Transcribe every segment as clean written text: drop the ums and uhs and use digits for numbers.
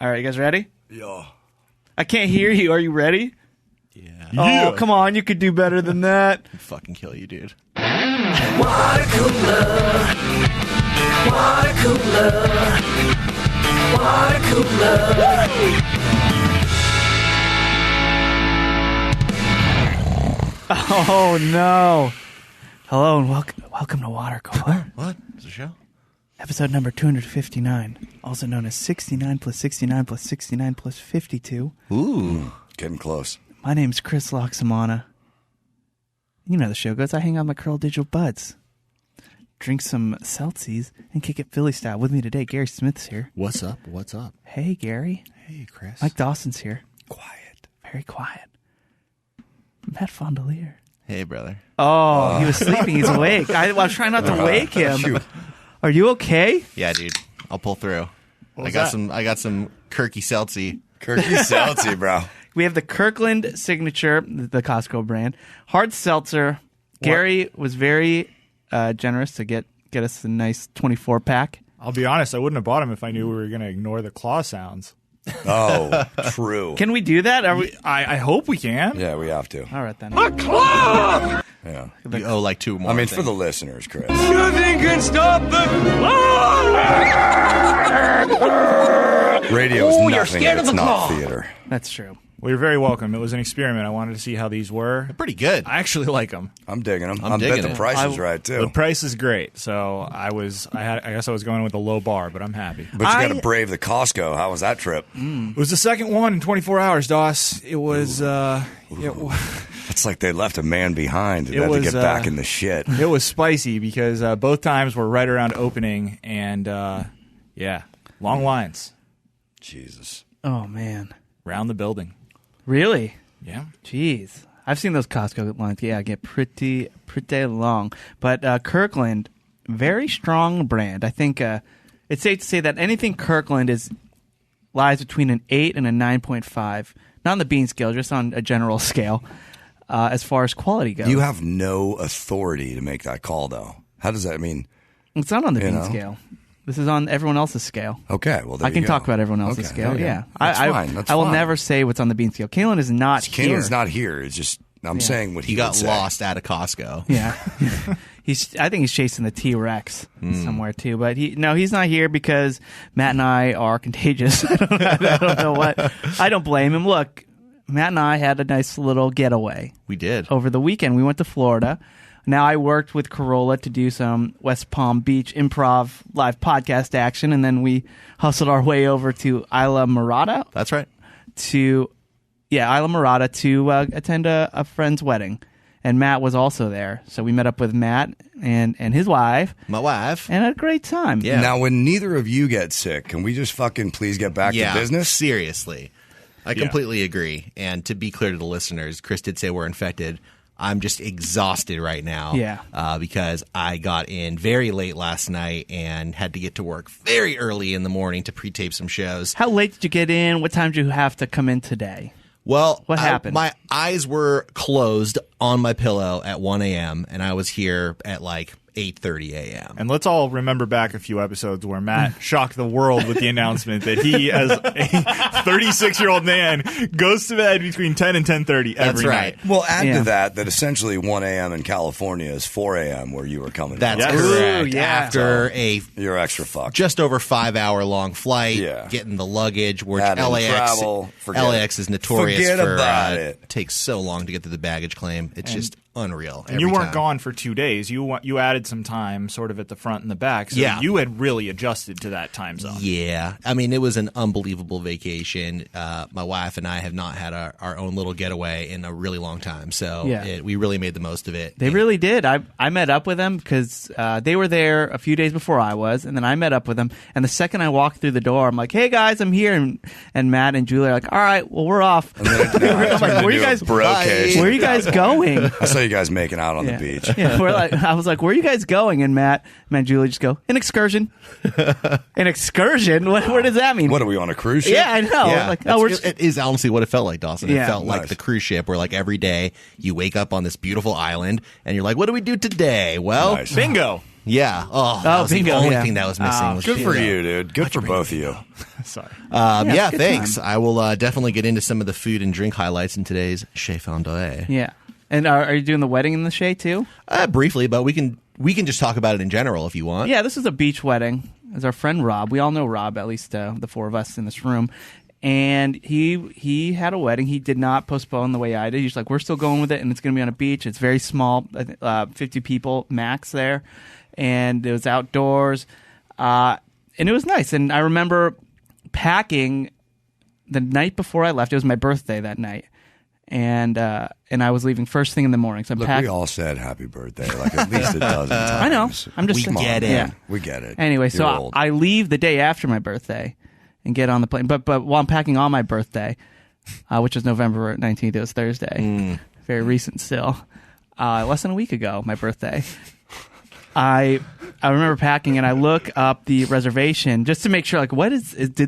All right, you guys ready? Yeah. I can't hear you. Are you ready? Yeah. Oh, come on. You could do better than that. I'd fucking kill you, dude. Watercooler. Watercooler. Watercooler. Oh, no. Hello and welcome to Watercooler. What? Is it a show? Episode number 259, also known as 69 plus 69 plus 69 plus 52. Ooh. Getting close. My name's Chris Laxamana. You know how the show goes. I hang out with my curl digital buds, drink some Celsius, and kick it Philly style. With me today, Gary Smith's here. What's up? What's up? Hey, Gary. Hey, Chris. Mike Dawson's here. Quiet. Very quiet. Matt Fondiler. Hey, brother. Oh, he was sleeping. He's awake. I was trying not to wake him. Shoot. Are you okay? Yeah, dude. I'll pull through. I got some Kirky Seltzy. Kirky Seltzy, bro. We have the Kirkland signature, the Costco brand, hard seltzer. Gary was very generous to get us a nice 24-pack. I'll be honest, I wouldn't have bought them if I knew we were going to ignore the claw sounds. Oh, true. Can we do that? Are we? I hope we can. Yeah, we have to. All right, then. Yeah. You owe like two more. I mean, for the listeners, Chris. Nothing can stop the Radio is Ooh, you're nothing scared if of it's the not claw. theater. That's true. Well, you're very welcome. It was an experiment. I wanted to see how these were. Pretty good. I actually like them. I'm digging them. I'm I bet digging the it. price is right, too. The price is great, so I guess I was going with a low bar, but I'm happy. But you got to brave the Costco. How was that trip? It was the second one in 24 hours, Doss. It was It's like they left a man behind and It had to was, get back in the shit. it was spicy because both times were right around opening, and long lines Jesus. Oh, man. around the building. Really? Yeah. Jeez. I've seen those Costco lines. Yeah, get pretty long. But Kirkland, very strong brand. I think it's safe to say that anything Kirkland lies between an 8 and a 9.5. Not on the Biehn scale, just on a general scale as far as quality goes. You have no authority to make that call, though. How does that mean? It's not on the You Biehn know? scale. This is on everyone else's scale. Okay, well, there I can you go. talk about everyone else's Okay, scale. there you go. Yeah, That's fine. That's I will fine. never say what's on the Biehn scale. Caelan is not here. Caelan's not here. It's just, I'm saying what He he got would say. lost at a Costco. Yeah, I think he's chasing the T-Rex somewhere too. But he's not here because Matt and I are contagious. I don't know what. I don't blame him. Look, Matt and I had a nice little getaway We did. over the weekend. We went to Florida. Now, I worked with Corolla to do some West Palm Beach improv live podcast action, and then we hustled our way over to Isla Morada That's right. to attend a friend's wedding. And Matt was also there. So we met up with Matt and his wife My wife. and had a great time. Yeah. Now, when neither of you get sick, can we just fucking please get back to business? Seriously. I completely agree. And to be clear to the listeners, Chris did say we're infected. I'm just exhausted right now. Yeah. Because I got in very late last night and had to get to work very early in the morning to pre-tape some shows. How late did you get in? What time did you have to come in today? Well, What happened? My eyes were closed on my pillow at 1 a.m. and I was here at like 8:30 a.m. And let's all remember back a few episodes where Matt shocked the world with the announcement that he, as a 36-year-old man, goes to bed between 10 and 10:30 every That's right. night. Well, add Yeah. to that essentially 1 a.m. in California is 4 a.m. where you were coming That's from. Yes. correct. Ooh, yeah. After a You're extra fucked. just over 5-hour long flight, Yeah. getting the luggage, which Add in LAX travel, forget LAX it. is notorious Forget for about it. takes so long to get through the baggage claim. It's just unreal. And you every weren't time. gone for 2 days. You added some time sort of at the front and the back. So Yeah. you had really adjusted to that time zone. Yeah. I mean, it was an unbelievable vacation. My wife and I have not had our own little getaway in a really long time. So Yeah. we really made the most of it. They really did. I met up with them because they were there a few days before I was, and then I met up with them. And the second I walked through the door, I'm like, "Hey guys, I'm here." And Matt and Julie are like, "All right, well we're off." And then, I'm like, "Where you guys? Brocation. Where are you guys going?" I saw you guys making out on the beach. Yeah, I was like, "Where are you guys going?" And Matt and Julie just go, "An excursion." An excursion? What does that mean? What are we on a cruise ship? Yeah, I know. Yeah, Like, oh, we're it is honestly what it felt like, Dawson. Yeah. It felt like Nice. the cruise ship where like every day you wake up on this beautiful island and you're like, what do we do today? Well, Nice. Bingo. Yeah. Oh, that was bingo, the only yeah. thing that was missing. was Good for bingo. you, dude. Good for both of you. Sorry. Yeah, good thanks. time. I will definitely get into some of the food and drink highlights in today's Chez Fondiler. Yeah. And are you doing the wedding in the Chez too? Briefly, but we can just talk about it in general if you want. Yeah, this is a beach wedding. It's our friend Rob. We all know Rob, at least the four of us in this room. And he had a wedding. He did not postpone the way I did. He's like, we're still going with it, and it's going to be on a beach. It's very small, 50 people max there. And it was outdoors. And it was nice. And I remember packing the night before I left. It was my birthday that night. And I was leaving first thing in the morning. So I'm Look, packing. we all said happy birthday like at least a dozen times. I know. I'm just We saying. get it. Yeah. We get it. Anyway, so You're old. I leave the day after my birthday and get on the plane. But while I'm packing on my birthday, which was November 19th, it was Thursday, very recent still, less than a week ago, my birthday, I remember packing and I look up the reservation just to make sure, like,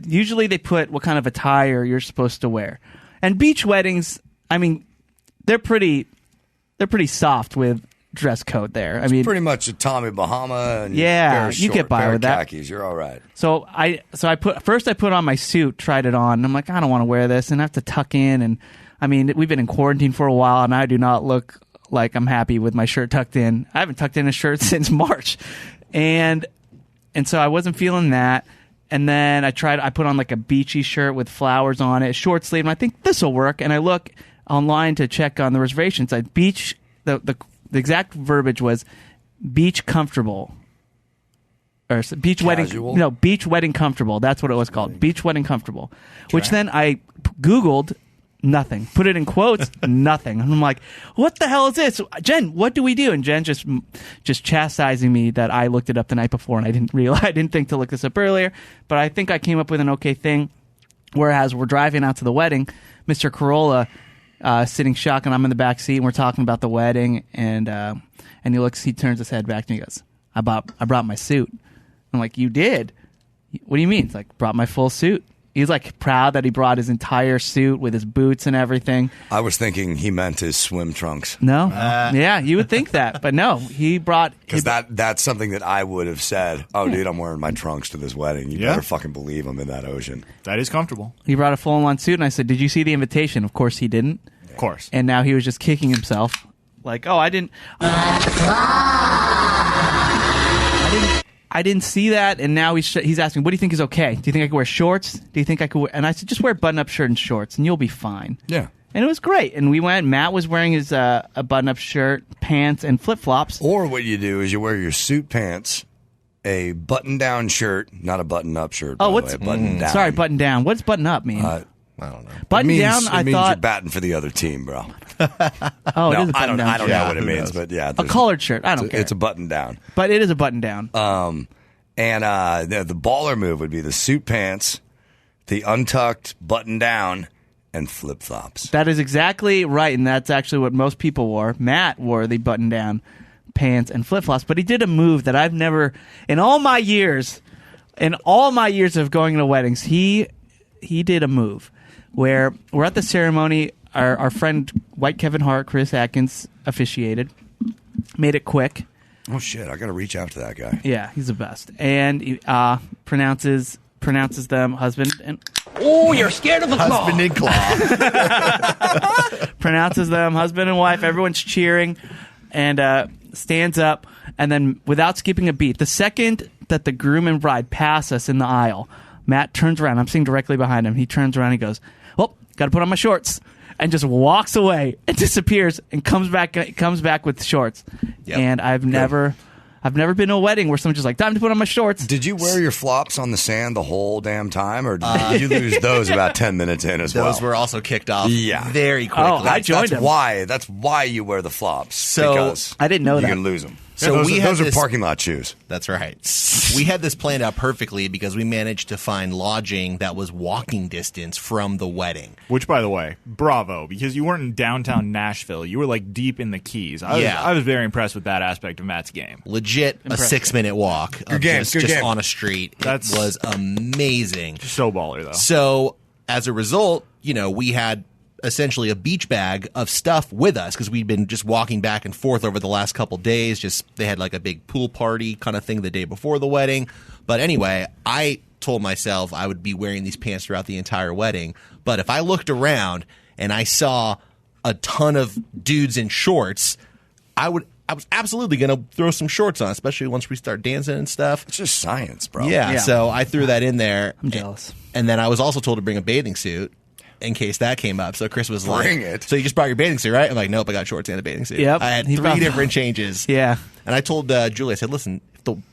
usually they put what kind of attire you're supposed to wear. And beach weddings, I mean, they're pretty soft with dress code there. I mean, pretty much a Tommy Bahama and Yeah, pair of you get by pair with of that. khakis. You're all right. So I put on my suit, tried it on, and I'm like, I don't want to wear this, and I have to tuck in. And I mean, we've been in quarantine for a while, and I do not look like I'm happy with my shirt tucked in. I haven't tucked in a shirt since March, and so I wasn't feeling that. And then I put on like a beachy shirt with flowers on it, short sleeve, and I think this will work. And I look online to check on the reservations. The exact verbiage was beach comfortable. Or beach Casual? wedding. No, beach wedding comfortable. That's what it was called. Beach wedding comfortable. Which then I Googled nothing. Put it in quotes, nothing. And I'm like, what the hell is this? Jen, what do we do? And Jen just chastising me that I looked it up the night before and I didn't think to look this up earlier. But I think I came up with an okay thing. Whereas we're driving out to the wedding, Mr. Corolla sitting shotgun, I'm in the back seat and we're talking about the wedding and he turns his head back to me and goes, I brought my suit. I'm like, you did? What do you mean? It's like, brought my full suit. He's like proud that he brought his entire suit with his boots and everything. I was thinking he meant his swim trunks. No? Yeah, you would think that. But no, he brought... Because that's something that I would have said, oh, dude, I'm wearing my trunks to this wedding. You Yeah. better fucking believe I'm in that ocean. That is comfortable. He brought a full-on suit, and I said, did you see the invitation? Of course he didn't. Of course. And now he was just kicking himself. Like, oh, I didn't see that, and now he's asking, what do you think is okay? Do you think I could wear shorts? Do you think I could wear... And I said, just wear a button-up shirt and shorts, and you'll be fine. Yeah. And it was great. And we went, Matt was wearing his a button-up shirt, pants, and flip-flops. Or what you do is you wear your suit pants, a button-down shirt, not a button-up shirt, by the way, a button-down. Sorry, button-down. What does button-up mean? I don't know. Button-down, I it means thought... you're batting for the other team, bro. Oh, it No, is a I don't button-down shirt. know what it who means, knows? but yeah. A collared shirt. I don't care. It's a button-down. But it is a button-down. And the baller move would be the suit pants, the untucked button-down, and flip-flops. That is exactly right, and that's actually what most people wore. Matt wore the button-down pants and flip-flops, but he did a move that I've never, in all my years of going to weddings, he did a move where we're at the ceremony. Our friend White Kevin Hart, Chris Atkins, officiated, made it quick. Oh, shit. I got to reach out to that guy. Yeah, he's the best, and he pronounces them husband and. Oh, you're scared of the claw. Husband and claw. Pronounces them husband and wife. Everyone's cheering and stands up. And then, without skipping a beat, the second that the groom and bride pass us in the aisle, Matt turns around. I'm sitting directly behind him. He turns around and he goes, well, got to put on my shorts. And just walks away and disappears and comes back with shorts. Yep. And I've never been to a wedding where someone's just like, time to put on my shorts. Did you wear your flops on the sand the whole damn time, or did you lose those about 10 minutes in as well? Those were also kicked off Yeah. very quickly. Oh, I joined that's him. That's why you wear the flops. So, because I didn't know you that. can lose them. So those, we had those are this- parking lot shoes. That's right. We had this planned out perfectly because we managed to find lodging that was walking distance from the wedding. Which, by the way, bravo, because you weren't in downtown Nashville. You were like deep in the Keys. I was very impressed with that aspect of Matt's game. Legit a 6-minute walk of game, just, good just game. on a street. That's- It was amazing. So baller, though. So as a result, we had essentially a beach bag of stuff with us because we'd been just walking back and forth over the last couple days. Just they had like a big pool party kind of thing the day before the wedding. But anyway, I told myself I would be wearing these pants throughout the entire wedding. But if I looked around and I saw a ton of dudes in shorts, I was absolutely going to throw some shorts on, especially once we start dancing and stuff. It's just science, bro. Yeah, so I threw that in there. I'm jealous. And then I was also told to bring a bathing suit in case that came up. So Chris was Bring like, it. So you just brought your bathing suit, right? I'm like, nope, I got shorts and a bathing suit. Yep. I had He 3 brought- different changes. Yeah. And I told Julie, I said, listen,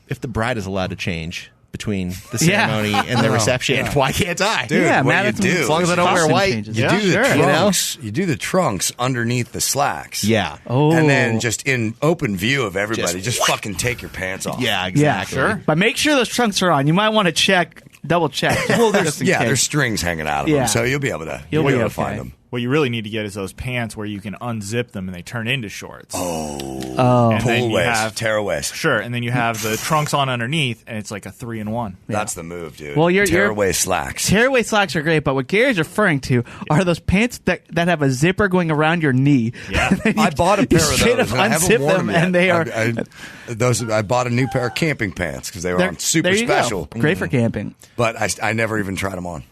if the bride is allowed to change between the Yeah. ceremony and the reception, why can't I? Dude, Yeah, what Matt you had some do As long as I don't wear costume white, changes. You Yeah, do the sure. trunks. You do the trunks underneath the slacks. Yeah. Oh. And then just in open view of everybody, Just just fucking take your pants off. Yeah, Yeah, exactly. sure. But make sure those trunks are on. You might want to double check. Well, just in case. there's strings hanging out of Yeah. them, so you'll be able to You'll be able to okay. find them. What you really need to get is those pants where you can unzip them and they turn into shorts. Oh. And then Pull you waist, have tear waist. Sure, and then you have the trunks on underneath, and it's like a 3-in-1. That's the move, dude. Well, you're- tearaway slacks. Tearaway slacks are great, but what Gary's referring to are those pants that have a zipper going around your knee. Yeah. And then you- I bought a you pair of straight those. up And I haven't unzip worn them, them yet. and they are I bought a new pair of camping pants because they were they're- on super there you go. special. Great for camping. But I never even tried them on.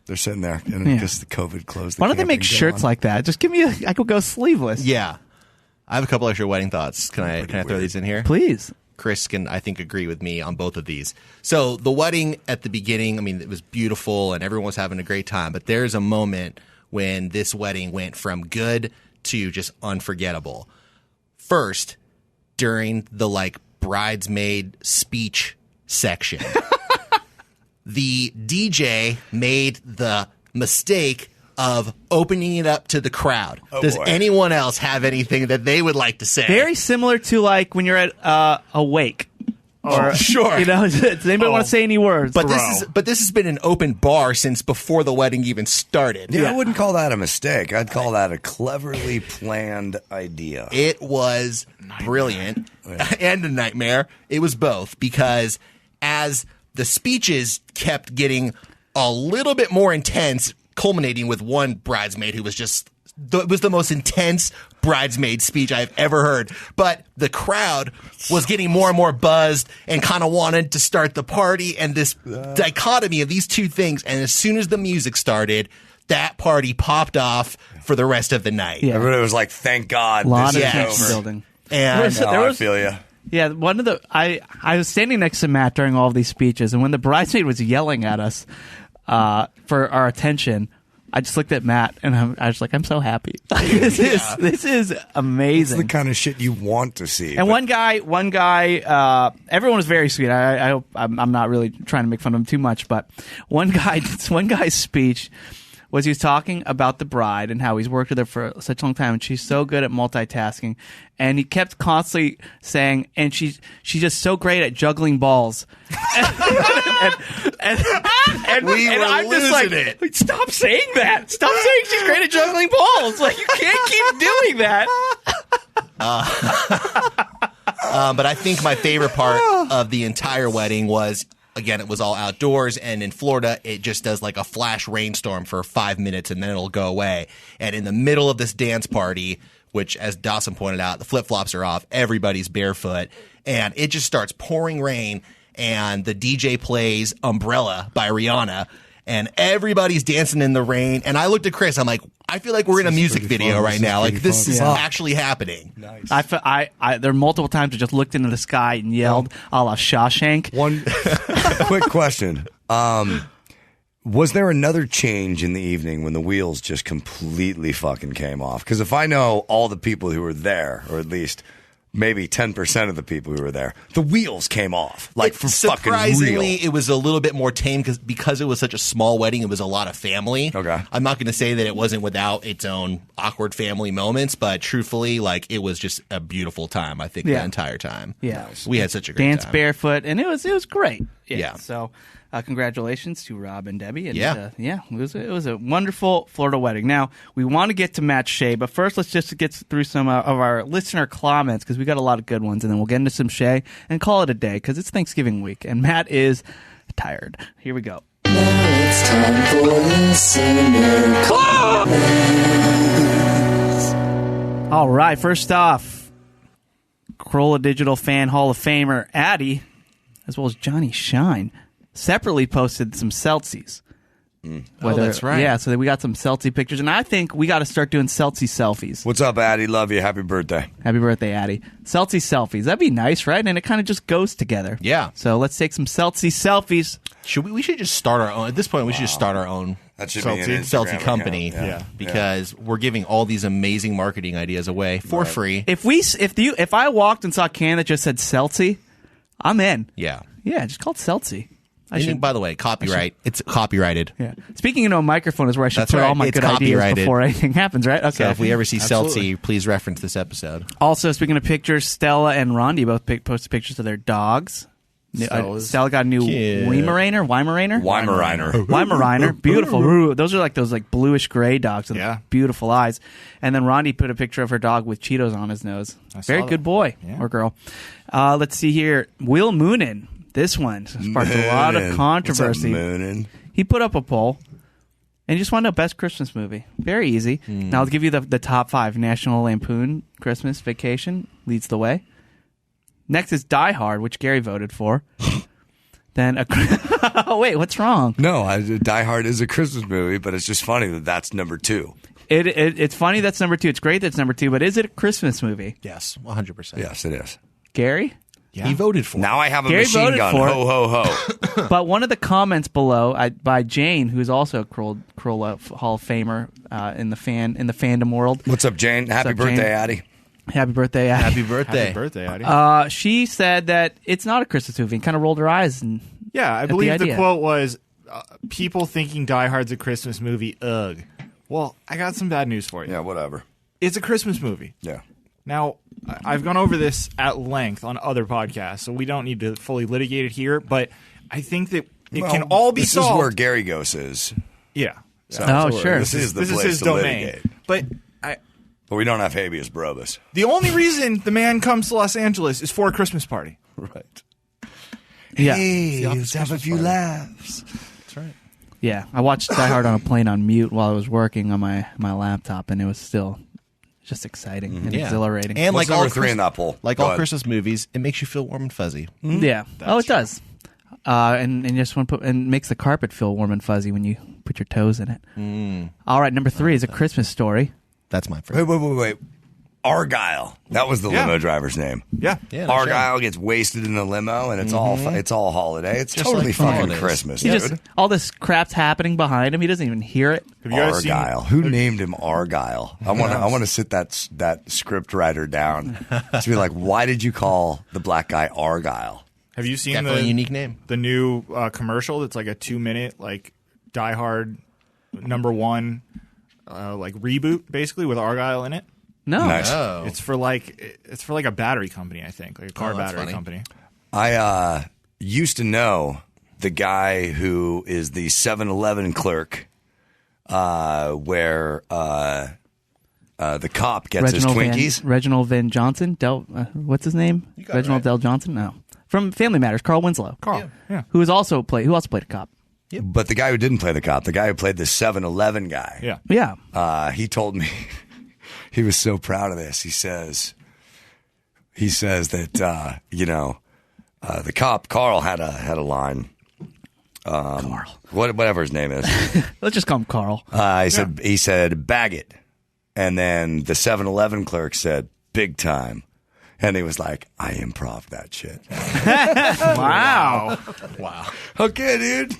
They're sitting there because the COVID closed. Why don't they make shirts like that? Just give me I could go sleeveless. Yeah. I have a couple extra wedding thoughts. Can I throw these in here? Please. Chris can, I think, agree with me on both of these. So the wedding at the beginning, I mean, it was beautiful and everyone was having a great time. But there's a moment when this wedding went from good to just unforgettable. First, during the bridesmaid speech section, the DJ made the mistake of opening it up to the crowd. Does boy. anyone else have anything that they would like to say? Very similar to when you're at a wake. Or, sure. You know, does anybody want to say any words? But this has been an open bar since before the wedding even started. Yeah, I wouldn't call that a mistake. I'd call that a cleverly planned idea. It was brilliant and a nightmare. It was both because as the speeches kept getting a little bit more intense, culminating with one bridesmaid who was just it was the most intense bridesmaid speech I've ever heard. But the crowd was getting more and more buzzed and kind of wanted to start the party, and this dichotomy of these two things. And as soon as the music started, that party popped off for the rest of the night. Yeah. Everybody was like, "Thank God, a lot this of is tension over." building. And I feel you. Yeah, one of the I was standing next to Matt during all of these speeches, and when the bridesmaid was yelling at us for our attention, I just looked at Matt and I was like, I'm so happy. This is It's amazing. the kind of shit you want to see. And but- one guy, everyone was very sweet. I hope I'm not really trying to make fun of him too much, but one guy's speech was he was talking about the bride and how he's worked with her for such a long time, and she's so good at multitasking. And he kept constantly saying, and she's just so great at juggling balls. and I'm just like, it. stop saying that. Stop saying she's great at juggling balls. Like, you can't keep doing that. But I think my favorite part of the entire wedding was, again, it was all outdoors, and in Florida, it just does like a flash rainstorm for 5 minutes, and then it'll go away. And in the middle of this dance party, which, as Dawson pointed out, the flip-flops are off, everybody's barefoot, and it just starts pouring rain, and the DJ plays Umbrella by Rihanna, and everybody's dancing in the rain. And I looked at Chris, I'm like, I feel like we're in a music video fun. right This now. is Like, pretty this fun. is Yeah. actually happening. Nice. There are multiple times I just looked into the sky and yelled, a la Shawshank. One quick question. Was there another change in the evening when the wheels just completely fucking came off? Because if I know all the people who were there, or at least maybe 10% of the people who were there, the wheels came off. Like, for fucking Surprisingly, real. it was a little bit more tame because it was such a small wedding. It was a lot of family. Okay. I'm not going to say that it wasn't without its own awkward family moments, but truthfully, like, it was just a beautiful time, I think, the entire time. Yeah. We had such a great Dance time. barefoot, and it was great. Yeah. So, congratulations to Rob and Debbie. And, Yeah. it was a wonderful Florida wedding. Now, we want to get to Matt Shea, but first let's just get through some of our listener comments, because we got a lot of good ones, and then we'll get into some Shea and call it a day, because it's Thanksgiving week, and Matt is tired. Here we go. Now it's time for listener comments. All right, first off, Corolla Digital Fan Hall of Famer Addy, as well as Johnny Shine, separately posted some selfies. That's right. Yeah, so we got some selfie pictures, and I think we got to start doing selfie selfies. What's up, Addy? Love you. Happy birthday. Happy birthday, Addy. Selfie selfies. That'd be nice, right? And it kind of just goes together. Yeah. So let's take some selfie selfies. We should just start our own. At this point, we should just start our own That should be an Instagram selfie account. company. Yeah. Because we're giving all these amazing marketing ideas away for free. If I walked and saw a can that just said selfie, I'm in. Yeah. Yeah, just call it selfie. By the way, copyright. It's copyrighted. Yeah. Speaking of a microphone is where I should That's put right. all my It's good ideas copyrighted. before anything happens, right? Okay. So if we ever see Absolutely. Seltzy, please reference this episode. Also, speaking of pictures, Stella and Rondi both posted pictures of their dogs. Stella got a new cute. Weimaraner. Weimaraner. Beautiful. Ooh, those are like those bluish gray dogs with Yeah. beautiful eyes. And then Rondi put a picture of her dog with Cheetos on his nose. saw Very that. good boy or girl. Let's see here. Will Moonin. This one sparked a lot of controversy. What's up, Moonin? He put up a poll, and he just wanted to know best Christmas movie. Very easy. Now I'll give you the top 5. National Lampoon Christmas Vacation leads the way. Next is Die Hard, which Gary voted for. Then oh wait, what's wrong? No, Die Hard is a Christmas movie, but it's just funny that that's number 2. It's funny that's number 2. It's great that's number 2, but is it a Christmas movie? Yes, 100%. Yes, it is. Gary? He voted for it. Now I have a Gary machine voted gun. for it. Ho, ho, ho. But one of the comments below by Jane, who's also a Corolla Hall of Famer in the fandom world. What's up, Jane? Happy up, birthday, Jane? Addy. Happy birthday, Addy. Happy birthday. Happy birthday, Addy. She said that it's not a Christmas movie and kind of rolled her eyes. And Yeah, I the believe the idea. quote was, people thinking Die Hard's a Christmas movie, ugh. Well, I got some bad news for you. Yeah, whatever. It's a Christmas movie. Yeah. Now, I've gone over this at length on other podcasts, so we don't need to fully litigate it here, but I think that it can all be this solved. This is where Gary Ghost is. Yeah. Oh, sure. This is the This place is his to domain. litigate. But But we don't have habeas brobus. the only reason the man comes to Los Angeles is for a Christmas party. Right. yeah, Hey, let's have a few laughs. That's right. yeah. I watched Die Hard on a plane on mute while I was working on my laptop, and it was still just exciting and exhilarating. And What's like all number 3 in that poll? Like Go all ahead. Christmas movies, it makes you feel warm and fuzzy. yeah. Oh, it does. And you just want to put and makes the carpet feel warm and fuzzy when you put your toes in it. All right, number 3 is A Christmas Story. That's my favorite. Wait. Argyle. That was the Yeah. limo driver's name. Yeah. Yeah, no Argyle gets wasted in the limo, and it's all holiday. It's Just totally like fucking holidays. Christmas, He dude. just all this crap's happening behind him. He doesn't even hear it. Have you guys Argyle. Who named him Argyle? I want to sit that script writer down to be like, why did you call the black guy Argyle? Have you seen Definitely a the unique name. the new commercial that's like a 2-minute like Die Hard #1 like reboot basically with Argyle in it? No. Nice. Oh. It's for like a battery company, I think, like a car that's battery funny. company. I used to know the guy who is the 7-Eleven clerk, where the cop gets his Twinkies. Reginald Van Johnson. What's his name? got it Reginald right. Del Johnson. No, from Family Matters. Carl Winslow. Carl, yeah. Who also played a cop. But the guy who didn't play the cop, the guy who played the 7-Eleven guy, Yeah. Yeah. he told me he was so proud of this. He says that the cop Carl had a line. Carl. Whatever his name is. Let's just call him Carl. He said bag it, and then the 7-Eleven clerk said big time, and he was like, I improv that shit. Wow. Wow. Okay, dude.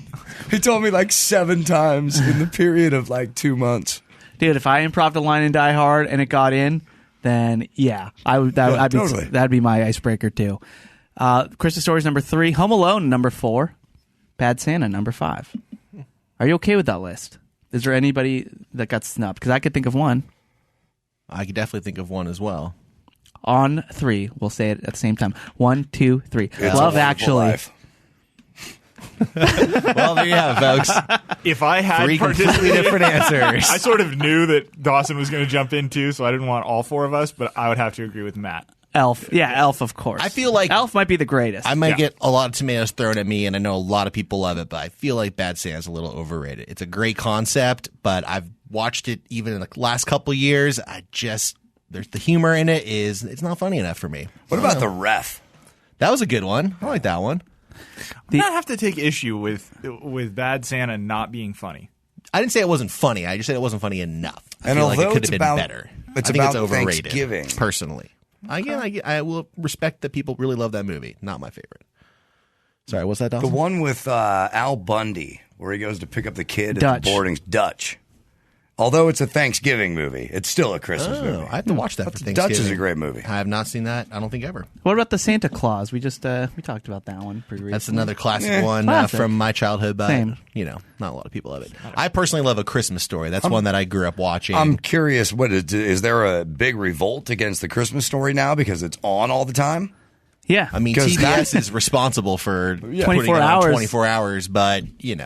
He told me like 7 times in the period of like 2 months. Dude, if I improved a line in Die Hard and it got in, then yeah, totally. that'd be my icebreaker too. Christmas Stories number 3, Home Alone number 4, Bad Santa number 5. Are you okay with that list? Is there anybody that got snubbed? Because I could think of one. I could definitely think of one as well. On 3, we'll say it at the same time. 1, 2, 3. It's a Love Wonderful Actually. Life. Well, there you have it, folks. If I had 3 completely participated, different answers. I sort of knew that Dawson was going to jump in too, so I didn't want all 4 of us, but I would have to agree with Matt. Elf. Yeah, Elf, of course. I feel like Elf might be the greatest. I might Yeah. get a lot of tomatoes thrown at me, and I know a lot of people love it, but I feel like Bad Santa's a little overrated. It's a great concept, but I've watched it even in the last couple of years. there's the humor in it it's not funny enough for me. What about the ref? That was a good one. I like that one. I have to take issue with Bad Santa not being funny. I didn't say it wasn't funny. I just said it wasn't funny enough. I And feel like it although could it's have been about- better. it's I think about it's overrated. Thanksgiving. Personally, again, I will respect that people really love that movie. Not my favorite. Sorry, what's that, The Dawson? one with Al Bundy, where he goes to pick up the kid at Dutch. the boarding's Dutch. Although it's a Thanksgiving movie, it's still a Christmas movie. I have to watch that for Thanksgiving. Dutch is a great movie. I have not seen that. I don't think ever. What about the Santa Claus? We just we talked about that one pretty recently. That's another classic one Classic. from my childhood, but Same. not a lot of people have it. I personally love A Christmas Story. That's one that I grew up watching. I'm curious, is there a big revolt against the Christmas Story now because it's on all the time? Yeah. I mean, 'Cause TBS is responsible for putting 24 it on hours. 24 hours, but it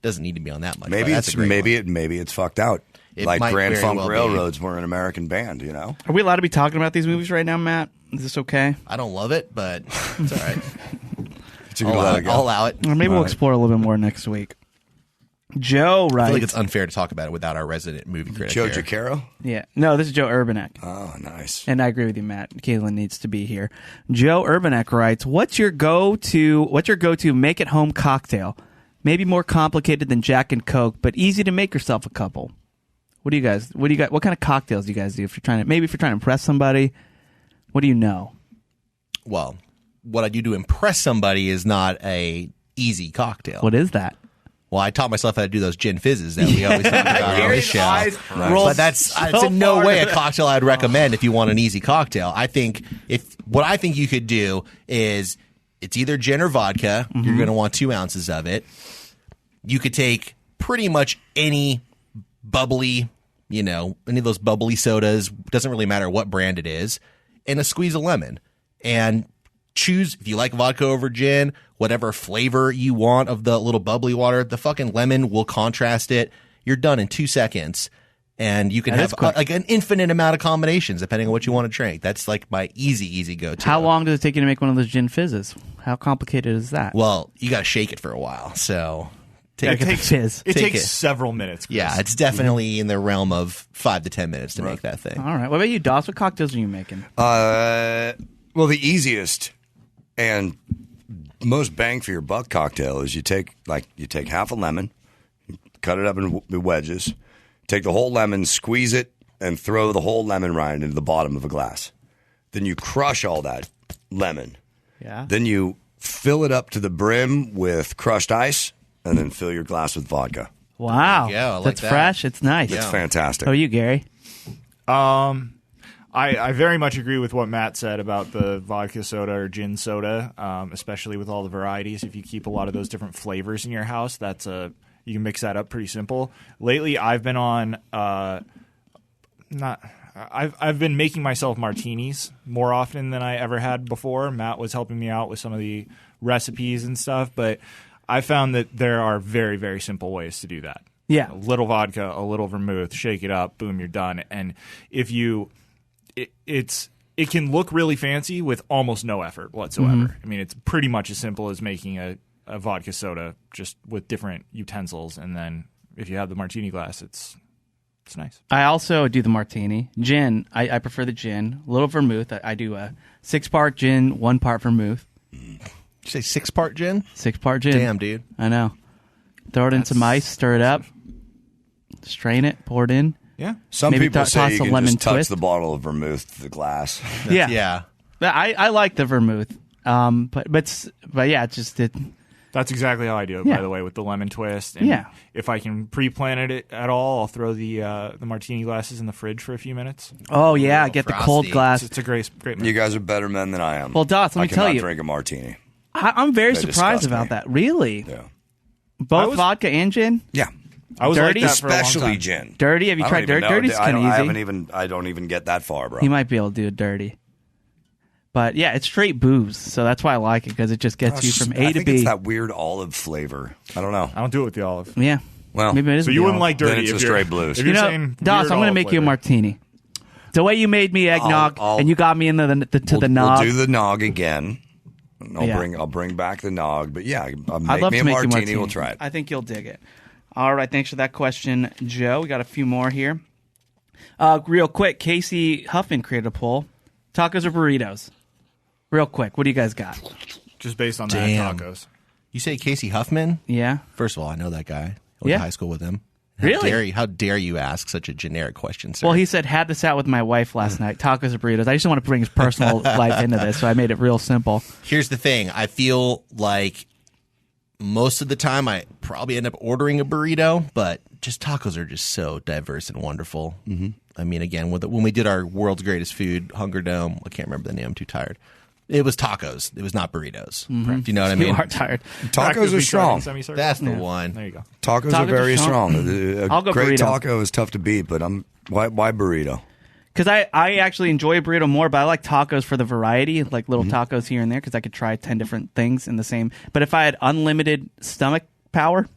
doesn't need to be on that much. Maybe But that's it's a great one. maybe it's fucked out. It Like might Grand very Funk well be. Railroads were an American band, you know? Are we allowed to be talking about these movies right now, Matt? Is this okay? I don't love it, but it's all right. So you can let it go. I'll allow it. Or maybe we'll Right. explore a little bit more next week. Joe I writes. feel like it's unfair to talk about it without our resident movie critic. Joe here. Jacaro? Yeah. No, this is Joe Urbanek. Oh, nice. And I agree with you, Matt. Caelan needs to be here. Joe Urbanek writes, What's your go-to make at home cocktail? Maybe more complicated than Jack and Coke, but easy to make yourself a couple. What do you guys what kind of cocktails do you guys do if you're trying to impress somebody? What do you know? Well, what I do to impress somebody is not a easy cocktail. What is that? Well, I taught myself how to do those gin fizzes that we always talk about on this show. rolled But that's so it's in no hard. way a cocktail I'd recommend if you want an easy cocktail. I think what I think you could do is it's either gin or vodka. Mm-hmm. You're going to want 2 ounces of it. You could take pretty much any bubbly, any of those bubbly sodas. Doesn't really matter what brand it is, and a squeeze of lemon. And choose if you like vodka over gin, whatever flavor you want of the little bubbly water. The fucking lemon will contrast it. You're done in 2 seconds. And you can That have is quick. like an infinite amount of combinations depending on what you want to drink. That's like my easy go-to. How long does it take you to make one of those gin fizzes? How complicated is that? Well, you got to shake it for a while. So take Get the fizz. It Take takes it. several minutes. Chris. Yeah, it's definitely in the realm of 5 to 10 minutes to make that thing. All right. What about you, Dawson? What cocktails are you making? Well, the easiest and most bang for your buck cocktail is you take half a lemon, cut it up in wedges, take the whole lemon, squeeze it, and throw the whole lemon rind into the bottom of a glass. Then you crush all that lemon. Yeah. Then you fill it up to the brim with crushed ice, and then fill your glass with vodka. Wow. Yeah, I like That's that. fresh. It's nice. It's fantastic. How are you, Gary? I very much agree with what Matt said about the vodka soda or gin soda, especially with all the varieties. If you keep a lot of those different flavors in your house, you can mix that up pretty simple. Lately, I've been on I've been making myself martinis more often than I ever had before. Matt was helping me out with some of the recipes and stuff, but I found that there are very, very simple ways to do that. Yeah. A little vodka, a little vermouth, shake it up, boom, you're done. And if you it can look really fancy with almost no effort whatsoever. Mm-hmm. I mean, it's pretty much as simple as making a vodka soda just with different utensils, and then if you have the martini glass, it's nice. I also do the martini. Gin, I prefer the gin. A little vermouth. I do a 6-part gin, 1 part vermouth. Did you say 6-part gin? 6-part gin. Damn, dude. I know. Throw it in some ice, stir it up, strain it, pour it in. Yeah. Some Maybe people toss say you a can lemon just touch twist. the bottle of vermouth to the glass. Yeah. Yeah. But I like the vermouth. But yeah, it's just That's exactly how I do it, Yeah. by the way, with the lemon twist. And Yeah. if I can pre-plan it at all, I'll throw the martini glasses in the fridge for a few minutes. oh yeah, get the cold frosty. glass. It's a great You method. guys are better men than I am. Well, Dots, let me I tell cannot you. drink a martini. I'm very They surprised disgust about me. that. Really? Yeah. Both vodka and gin? Yeah. I was Dirty? like that for a long Especially time. gin. Dirty? Have you I don't tried even dirty? know. Dirty's I kind don't- of easy. I don't even get that far, bro. You might be able to do it dirty. But yeah, it's straight booze, so that's why I like it, because it just gets you from A I to think B. it's that weird olive flavor. I don't know. I don't do it with the olive. Yeah. Well, Maybe it is So the you wouldn't olive. like dirty Then it's if a you're- straight blues. If You you're know, saying Doss, weird I'm going to olive make you a flavor. martini. The way you made me eggnog, I'll- and you got me into the We'll nog. do the nog again. I'll Yeah. bring back the nog. But yeah, I'd make love me to a make you martini. martini. We'll try it. I think you'll dig it. All right, thanks for that question, Joe. We got a few more here. Real quick, Casey Huffman created a poll. Tacos or burritos? Real quick, what do you guys got? Just based on Damn. that, tacos. You say Casey Huffman? Yeah? First of all, I know that guy. I went Yeah. to high school with him. Really? How dare you ask such a generic question, sir? Well, he said, had this out with my wife last night. Tacos or burritos? I just want to bring his personal life into this, so I made it real simple. Here's the thing. I feel like most of the time I probably end up ordering a burrito, but just tacos are just so diverse and wonderful. Mm-hmm. I mean, again, when we did our World's Greatest Food, Hunger Dome, I can't remember the name, I'm too tired. It was tacos. It was not burritos. Do you know what I mean? You are tired. Tacos are strong. That's the one. There you go. Tacos Tacos are very are strong. strong. I'll go Great burrito. taco is tough to beat, but why burrito? Because I actually enjoy a burrito more, but I like tacos for the variety, like little tacos here and there, because I could try 10 different things in the same. But if I had unlimited stomach power,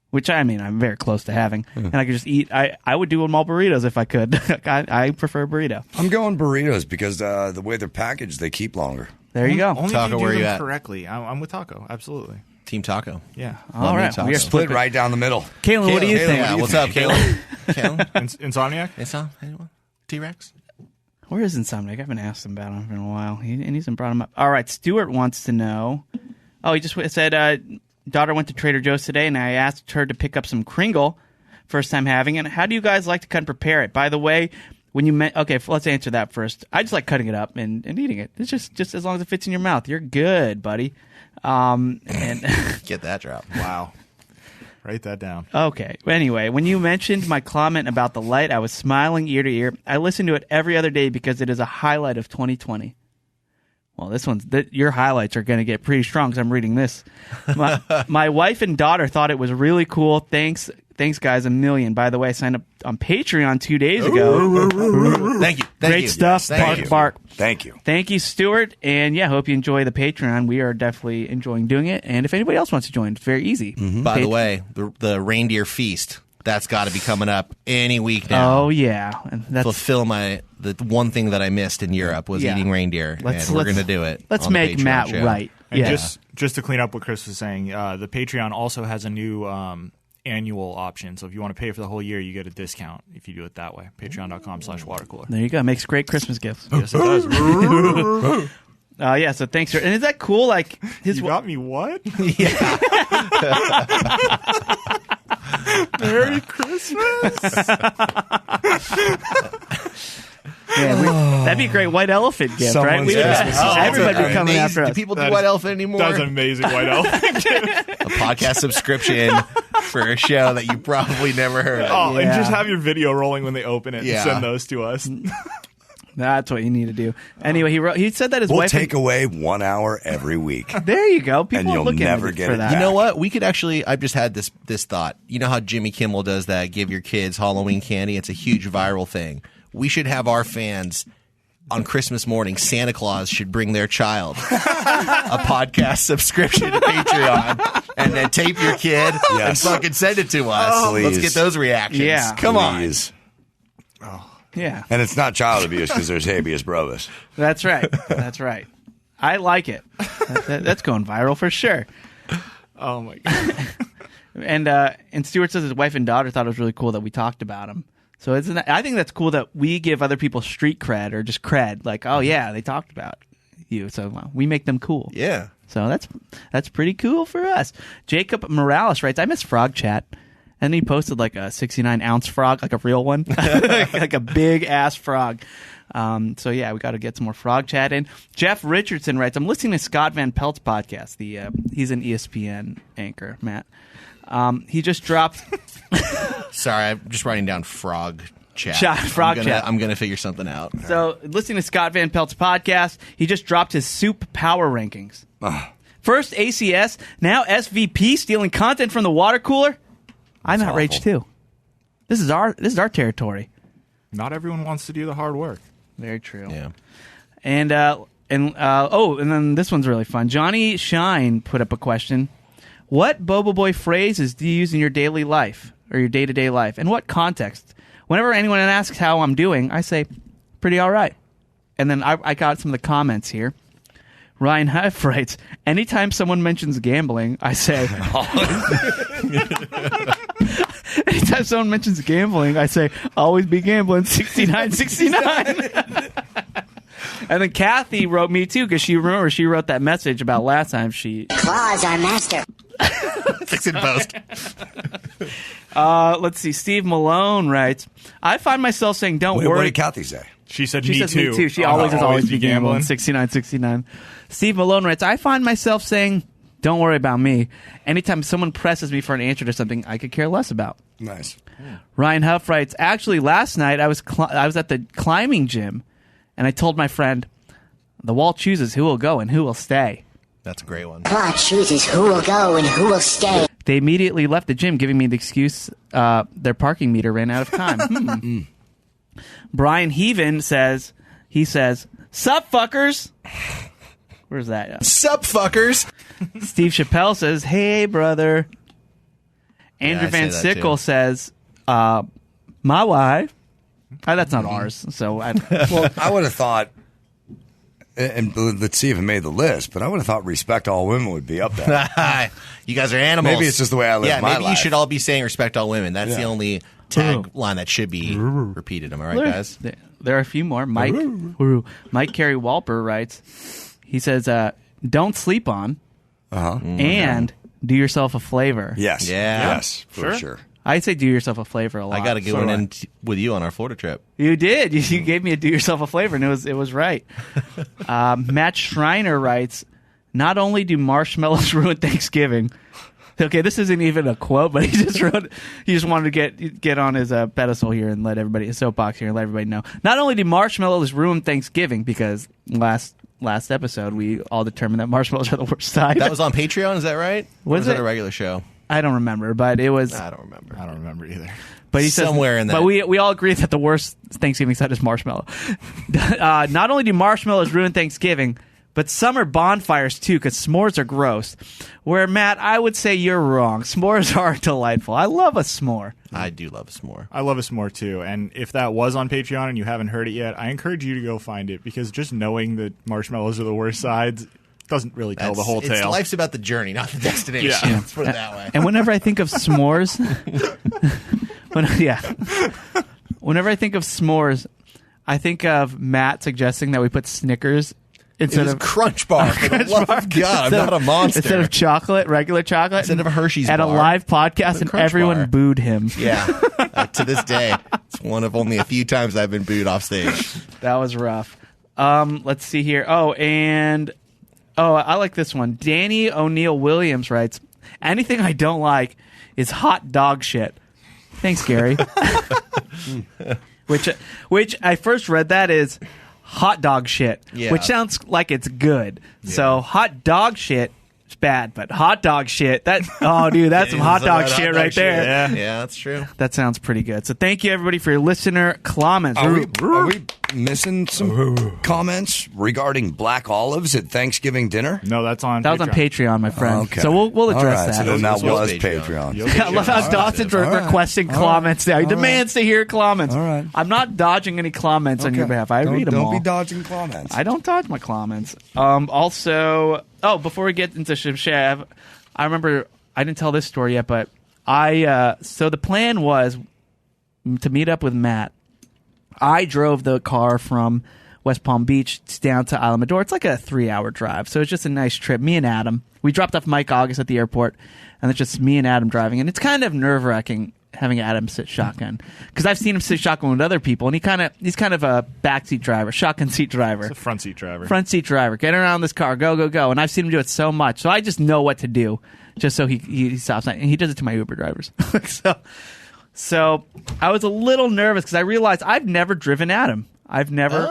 which I mean I'm very close to having, and I could just eat, I would do them all burritos if I could. I prefer burrito. I'm going burritos because the way they're packaged, they keep longer. There you go. Only Taco, if you do where them you at? correctly. I'm with taco. Absolutely. Team Taco. Yeah. All right. taco. We are Split split. right down the middle. Kaelan, what do you think? Yeah, what's up, Caelan? Caelan? Insomniac? Anyone? T-Rex? Where is Insomniac? I haven't asked him about him in a while. And he hasn't brought him up. All right. Stuart wants to know. Oh, he just said, daughter went to Trader Joe's today, and I asked her to pick up some Kringle. First time having it. How do you guys like to cut and prepare it? By the way, when you okay, let's answer that first. I just like cutting it up and eating it. It's just as long as it fits in your mouth, you're good, buddy. And Get that drop. Wow. Write that down. okay. Anyway, when you mentioned my comment about the light, I was smiling ear to ear. I listen to it every other day because it is a highlight of 2020. Well, your highlights are going to get pretty strong because I'm reading this. My wife and daughter thought it was really cool. Thanks, guys, a million. By the way, I signed up on Patreon 2 days ago. Thank you. Great stuff. Thank you. Bark. Thank you. Thank you, Stuart. And yeah, hope you enjoy the Patreon. We are definitely enjoying doing it. And if anybody else wants to join, it's very easy. By the way, the reindeer feast, that's got to be coming up any week now. Oh yeah, and that's Fulfill the one thing that I missed in Europe was eating reindeer, and we're going to do it. Let's on the make Patreon Matt show. right. And Yeah. just to clean up what Chris was saying, the Patreon also has a new annual option. So if you want to pay for the whole year, you get a discount if you do it that way. Patreon.com/watercooler. There you go. Makes great Christmas gifts. Yes, it does. Yeah. So thanks for. And is that cool? Like his. You got me what? Merry Christmas. That'd be a great white elephant gift, right? Someone's Christmas is Everybody would be coming Amazing. after us. Do people do That White is- Elephant anymore? That's an amazing white elephant. A podcast subscription for a show that you probably never heard of. Oh, and Yeah. just have your video rolling when they open it Yeah. and send those to us. That's what you need to do. Anyway, he said that his We'll wife. take away 1 hour every week. There you go. People And are you'll looking never at get for it that. back. You know what? We could actually. I've just had this thought. You know how Jimmy Kimmel does that? Give your kids Halloween candy. It's a huge viral thing. We should have our fans on Christmas morning. Santa Claus should bring their child a podcast subscription to Patreon, and then tape your kid and Yes. fucking send it to us. Oh, Let's please. get those reactions. Yeah. Come on. Please. Yeah, And it's not child abuse because there's habeas corpus. that's right. That's right. I like it. That's going viral for sure. Oh my god. And Stuart says his wife and daughter thought it was really cool that we talked about him. So I think that's cool that we give other people street cred or just cred. Like, oh yeah, they talked about you, so we make them cool. Yeah. So that's pretty cool for us. Jacob Morales writes, I miss Frog Chat. And he posted like a 69-ounce frog, like a real one, like a big-ass frog. So, yeah, we got to get some more Frog Chat in. Jeff Richardson writes, I'm listening to Scott Van Pelt's podcast. He's an ESPN anchor, Matt. He just dropped... Sorry, I'm just writing down frog chat. Frog chat. I'm gonna figure something out. So, listening to Scott Van Pelt's podcast, he just dropped his soup power rankings. First ACS, now SVP stealing content from the water cooler. I'm outraged too. This is our territory. Not everyone wants to do the hard work. Very true. Yeah. And then this one's really fun. Johnny Shine put up a question. What Bobo Boy phrases do you use in your daily life or your day-to-day life? In what context? Whenever anyone asks how I'm doing, I say, pretty all right. And then I got some of the comments here. Ryan Huff writes, anytime someone mentions gambling, I say, Anytime someone mentions gambling, I say, always be gambling, 6969. And then Kathy wrote me too, because she wrote that message about last time Claws are master. Fix it in post. Let's see. Steve Malone writes, I find myself saying, don't What worry. did Kathy say? She said, She me says too. me too. She I'll always be gambling. 6969. Steve Malone writes, I find myself saying, don't worry about me. Anytime someone presses me for an answer to something I could care less about. Nice. Ryan Huff writes, actually, last night I was at the climbing gym, and I told my friend, the wall chooses who will go and who will stay. That's a great one. Plot chooses who will go and who will stay. They immediately left the gym, giving me the excuse their parking meter ran out of time. Brian Heaven says, sup, fuckers? Where's that? Sup, fuckers? Steve Chappelle says, hey, brother. Andrew I Van say that Sickle too. says, my wife. That's not ours. So Well, I would have thought, and let's see if it made the list, but I would have thought respect all women would be up there. You guys are animals. Maybe it's just the way I live Yeah, my maybe life. you should all be saying respect all women. That's the only tagline that should be repeated. Am I right, guys? There are a few more. Mike Carey Walper writes, he says, don't sleep on and do yourself a flavor. Yes. Yeah. Yes, for sure. I say do yourself a flavor a lot. I got a good one in with you on our Florida trip. You did. You gave me a do yourself a flavor, and it was right. Matt Schreiner writes, not only do marshmallows ruin Thanksgiving. Okay, this isn't even a quote, but he just wanted to get on his pedestal here and let everybody, his soapbox here, and let everybody know. Not only do marshmallows ruin Thanksgiving, because last episode we all determined that marshmallows are the worst side. That was on Patreon, is that right? Or Was was that it? a regular show? I don't remember, but it was. I don't remember. I don't remember either. But he says, Somewhere in that. But we all agree that the worst Thanksgiving side is marshmallow. Not only do marshmallows ruin Thanksgiving, but summer bonfires too, because s'mores are gross. Where, Matt, I would say you're wrong. S'mores are delightful. I love a s'more. I do love a s'more. I love a s'more too, and if that was on Patreon and you haven't heard it yet, I encourage you to go find it, because just knowing that marshmallows are the worst sides doesn't really tell the whole tale. Life's about the journey, not the destination. Yeah. Let's put it that way. And whenever I think of s'mores, whenever I think of s'mores, I think of Matt suggesting that we put Snickers It instead was of Crunch Bar. For the love of God, I'm not a monster. Instead of chocolate, regular chocolate. Instead of a Hershey's at bar. a live podcast, and Crunch everyone Bar. booed him. Yeah. To this day, it's one of only a few times I've been booed off stage. That was rough. Let's see here. I like this one. Danny O'Neill Williams writes, anything I don't like is hot dog shit. Thanks, Gary. Which I first read that is hot dog shit, Yeah. which sounds like it's good. So hot dog shit is bad, but hot dog shit, that's some hot dog shit right there. Yeah, that's true. That sounds pretty good. So thank you, everybody, for your listener comments. Are we missing some comments regarding black olives at Thanksgiving dinner? No, that's on That was on Patreon, my friend. Okay. So we'll All address right, that. So then that You'll was Patreon. Patreon. I love how Dawson's requesting comments now. He demands to hear comments. All right. I'm not dodging any comments on your behalf. I read them all. Don't be dodging comments. I don't dodge my comments. Before we get into Shimshav, I remember I didn't tell this story yet, but so the plan was to meet up with Matt. I drove the car from West Palm Beach down to Isla Mador. It's like a 3-hour drive, so it's just a nice trip. Me and Adam. We dropped off Mike August at the airport, and it's just me and Adam driving. And it's kind of nerve-wracking having Adam sit shotgun, because I've seen him sit shotgun with other people, and he's kind of a backseat driver, shotgun seat driver. It's a front seat driver. Front seat driver. Get around this car. Go, go, go. And I've seen him do it so much, so I just know what to do, just so he stops. And he does it to my Uber drivers. So I was a little nervous because I realized I've never driven Adam. I've never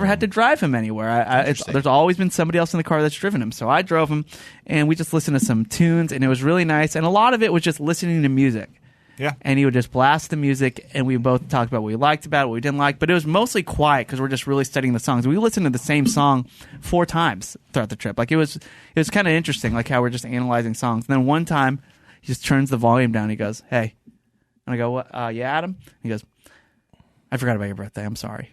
had to drive him anywhere. There's always been somebody else in the car that's driven him. So I drove him, and we just listened to some tunes, and it was really nice. And a lot of it was just listening to music. Yeah. And he would just blast the music, and we both talked about what we liked about it, what we didn't like. But it was mostly quiet because we're just really studying the songs. We listened to the same song 4 times throughout the trip. Like it was kind of interesting, like how we're just analyzing songs. And then one time, he just turns the volume down. And he goes, "Hey," and I go, "What? Yeah, Adam." And he goes, "I forgot about your birthday. I'm sorry."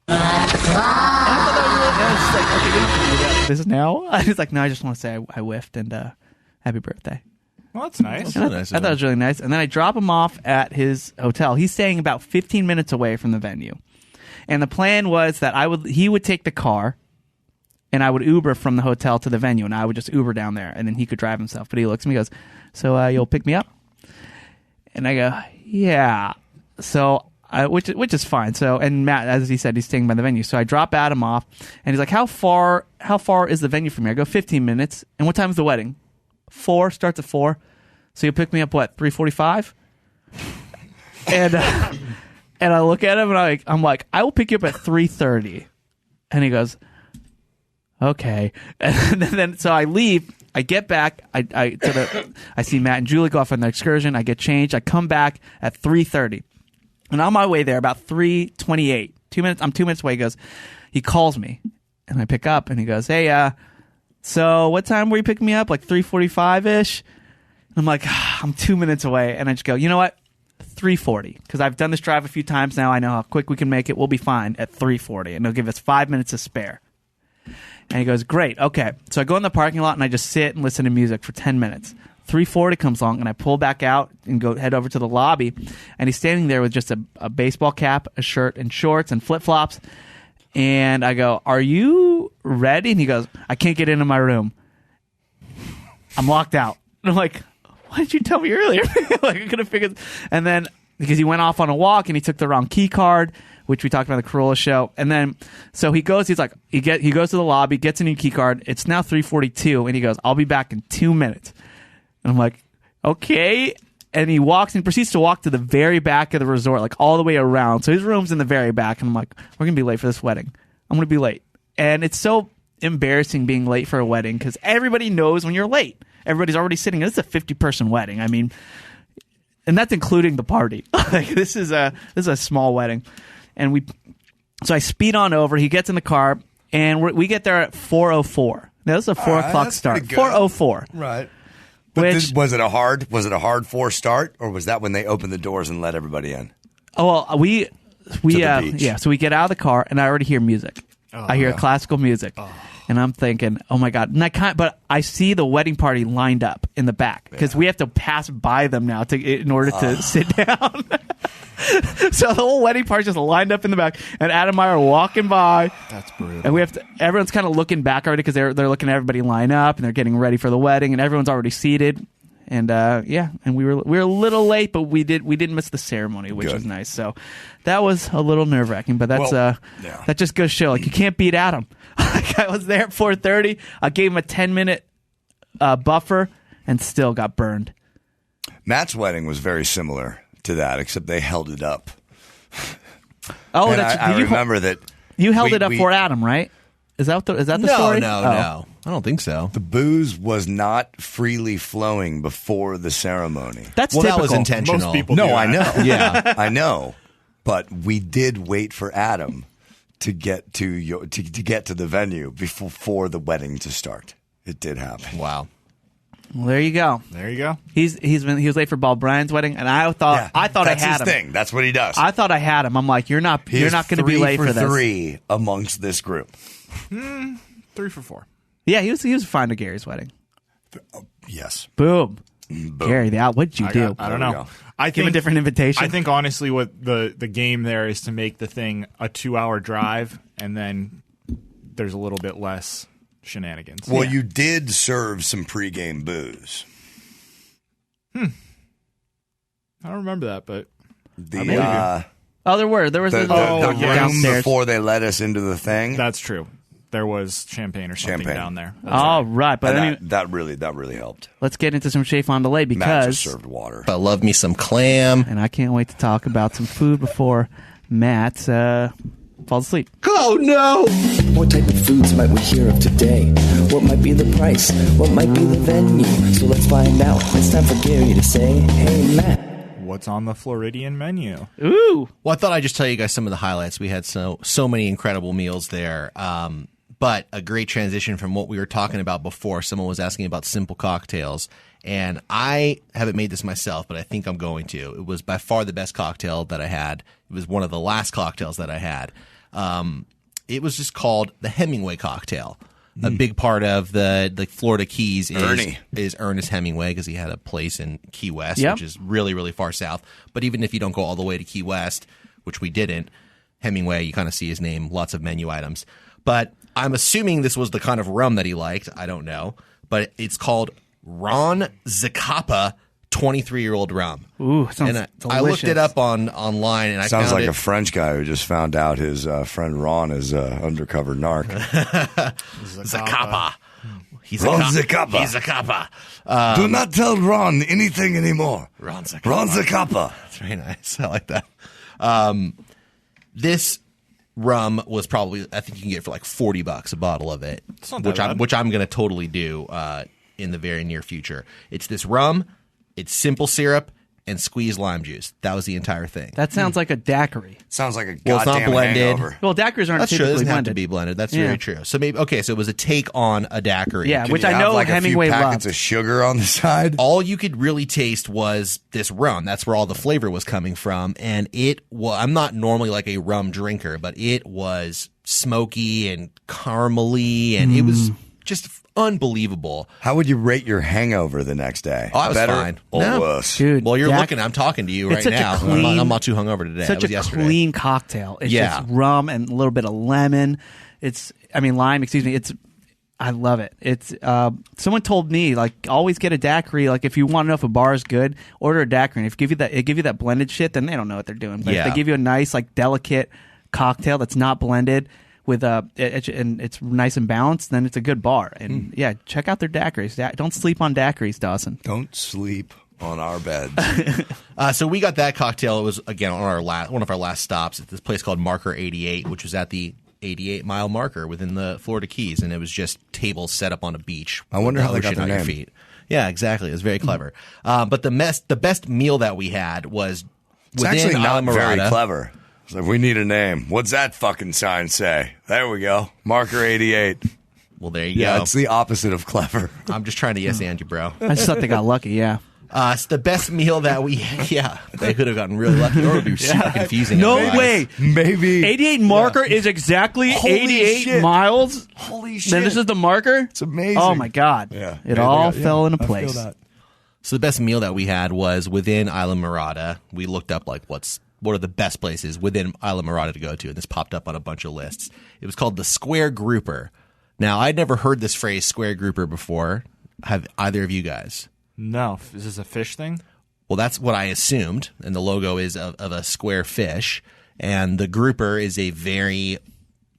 And I thought that was really, okay, this is now. He's like, "No, I just want to say I whiffed and happy birthday." Well, that's nice. And I thought it was really nice. And then I drop him off at his hotel. He's staying about 15 minutes away from the venue. And the plan was that he would take the car, and I would Uber from the hotel to the venue, and I would just Uber down there, and then he could drive himself. But he looks at me and goes, so you'll pick me up? And I go, yeah. So, which is fine. So, and Matt, as he said, he's staying by the venue. So I drop Adam off, and he's like, how far is the venue from here? I go, 15 minutes. And what time is the wedding? 4, starts at 4. So you'll pick me up, what, 3:45? And I look at him, and I'm like, I will pick you up at 3:30. And he goes, okay. And then so I leave. I get back. I see Matt and Julie go off on the excursion. I get changed. I come back at 3:30. And on my way there, about 3:28, 2 minutes. I'm 2 minutes away. He calls me, and I pick up, and he goes, hey, so what time were you picking me up? Like 3:45-ish? And I'm like, I'm 2 minutes away. And I just go, you know what? 3:40, because I've done this drive a few times now. I know how quick we can make it. We'll be fine at 3:40, and they'll give us 5 minutes to spare. And he goes, great, okay. So I go in the parking lot, and I just sit and listen to music for 10 minutes. 3:40 comes along, and I pull back out and head over to the lobby, and he's standing there with just a baseball cap, a shirt, and shorts, and flip-flops. And I go, are you ready? And he goes, I can't get into my room. I'm locked out. And I'm like, why didn't you tell me earlier? Like, I could have figured. And then, because he went off on a walk and he took the wrong key card, which we talked about in the Corolla show. And then, so he goes, he goes to the lobby, gets a new key card. It's now 3:42, and he goes, I'll be back in 2 minutes. And I'm like, okay. And he proceeds to walk to the very back of the resort, like all the way around. So his room's in the very back. And I'm like, we're going to be late for this wedding. I'm going to be late. And it's so embarrassing being late for a wedding, because everybody knows when you're late. Everybody's already sitting. This is a 50-person wedding. I mean, and that's including the party. Like, this is a small wedding. And so I speed on over. He gets in the car, and we get there at 4:04. Now, this is a 4 o'clock start. 4:04. Right. But was it a hard 4 start, or was that when they opened the doors and let everybody in? Oh, well, we To the beach. yeah. So we get out of the car, and I already hear music. I hear classical music, and I'm thinking, oh my god! And but I see the wedding party lined up in the back, because we have to pass by them now in order to sit down. So the whole wedding party just lined up in the back, and Adam and I are walking by. That's brutal. And everyone's kind of looking back already, because they're looking at everybody line up, and they're getting ready for the wedding, and everyone's already seated. And and we were a little late, but we didn't miss the ceremony, which was nice. So that was a little nerve wracking, but that just goes to show, like, you can't beat Adam. Like, I was there at 4:30. I gave him a 10-minute buffer, and still got burned. Matt's wedding was very similar to that, except they held it up. Oh, and I remember that you held it up for Adam, right? Is that the story? No. I don't think so. The booze was not freely flowing before the ceremony. That's typical. That was intentional. Most people do I that. know. Yeah, I know. But we did wait for Adam to get to the venue before the wedding to start. It did happen. Wow. Well, there you go. There you go. He was late for Bob Bryan's wedding, and I thought I had him. That's his thing. That's what he does. I thought I had him. I'm like, you're not going to be late for this. 3 amongst this group. 3 for 4. Yeah, he was fine to Gary's wedding. Yes. Boom. Gary, what did you do? I don't know. Give him a different invitation. I think, honestly, what the game there is to make the thing a 2-hour drive, and then there's a little bit less shenanigans. Well, you did serve some pregame booze. I don't remember that, but There was the room downstairs before they let us into the thing. that's true. There was champagne or something down there. Oh, right. But and that really helped. let's get into some Chez Fondiler, Matt because just served water. I love me some clam. and I can't wait to talk about some food before Matt falls asleep. Oh no! What type of foods might we hear of today? What might be the price? What might be the venue? So let's find out. It's time for Gary to say, hey, Matt. What's on the Floridian menu? Ooh. Well, I thought I'd just tell you guys some of the highlights. We had so many incredible meals there. But a great transition from what we were talking about before. Someone was asking about simple cocktails. And I haven't made this myself, but I think I'm going to. It was by far the best cocktail that I had. It was one of the last cocktails that I had. It was just called the Hemingway Cocktail. A big part of the Florida Keys Ernie. is Ernest Hemingway because he had a place in Key West, Yep. which is really, really far south. But even if you don't go all the way to Key West, which we didn't, Hemingway, you kind of see his name, lots of menu items. But I'm assuming this was the kind of rum that he liked. I don't know. But it's called Ron Zacapa 23-year-old rum. Ooh, sounds And I looked it delicious. up online, and I Sounds found like it. a French guy who just found out his friend Ron is undercover narc. Zacapa. He's Ron a Zacapa. He's a Zacapa. Do not tell Ron anything anymore. Ron Zacapa. Ron Zacapa. That's very nice. I like that. This rum was probably, I think you can get it for like $40 a bottle of it, not that bad. which I'm going to totally do in the very near future. It's this rum, it's simple syrup, and squeezed lime juice. That was the entire thing. That sounds like a daiquiri. Sounds like a Well, it's not goddamn blended. hangover. Well, daiquiris aren't That's true. It typically doesn't have blended. to be blended. That's Yeah. very true. So maybe so it was a take on a daiquiri. Yeah, Can which you I have, know like Hemingway a few packets loved. of sugar on the side. All you could really taste was this rum. That's where all the flavor was coming from. And I'm not normally like a rum drinker, but it was smoky and caramely, and it was just unbelievable. How would you rate your hangover the next day? Oh, I was Better fine. or No. worse? Dude, Well, you're Dak- looking. I'm talking to you It's right such a now. clean- I'm not too hungover today. That Such was a yesterday. clean cocktail. It's Yeah. just rum and a little bit of lemon. Lime, excuse me. I love it. It's someone told me, like, always get a daiquiri. Like, if you want to know if a bar is good, order a daiquiri. And if they give you that blended shit, then they don't know what they're doing. But if Yeah. they give you a nice, like, delicate cocktail that's not blended with and it's nice and balanced, then it's a good bar. And yeah, check out their daiquiris. Don't sleep on daiquiris, Dawson. Don't sleep on our beds. So we got that cocktail. It was again on one of our last stops at this place called Marker 88, which was at the 88-mile marker within the Florida Keys, and it was just tables set up on a beach. I wonder with how the they got ocean their on your name. feet. Yeah, exactly. It was very clever. But the best meal that we had was It's within actually not very Islamorada. clever. It's like, we need a name. What's that fucking sign say? There we go. Marker 88. Well, there you Yeah, go. it's the opposite of clever. I'm just trying to yes and you, bro. I just thought they got lucky. Yeah. It's the best meal that we. Yeah, they could have gotten really lucky, or it would be super confusing. No otherwise. way. Maybe. 88 marker is exactly Holy 88 shit. miles. Holy shit. Then this is the marker. It's amazing. Oh my god! Yeah. It Yeah, all they got- fell into I feel place. that. So the best meal that we had was within Islamorada. We looked up like what are the best places within Islamorada to go to, and this popped up on a bunch of lists. It was called the Square Grouper. Now, I'd never heard this phrase Square Grouper before. Have either of you guys? No, is this a fish thing? Well, that's what I assumed, and the logo is of a square fish, and the grouper is a very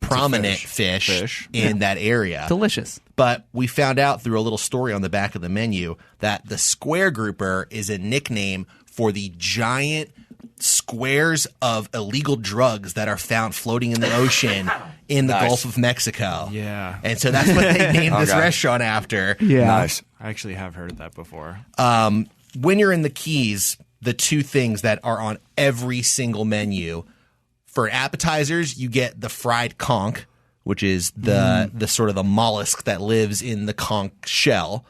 prominent fish in that area. Delicious. But we found out through a little story on the back of the menu that the square grouper is a nickname for the giant squares of illegal drugs that are found floating in the ocean in the Nice. Gulf of Mexico. Yeah. And so that's what they named this Okay. restaurant after. Yeah. Nice. I actually have heard that before. When you're in the Keys, the two things that are on every single menu, for appetizers, you get the fried conch, which is the sort of the mollusk that lives in the conch shell,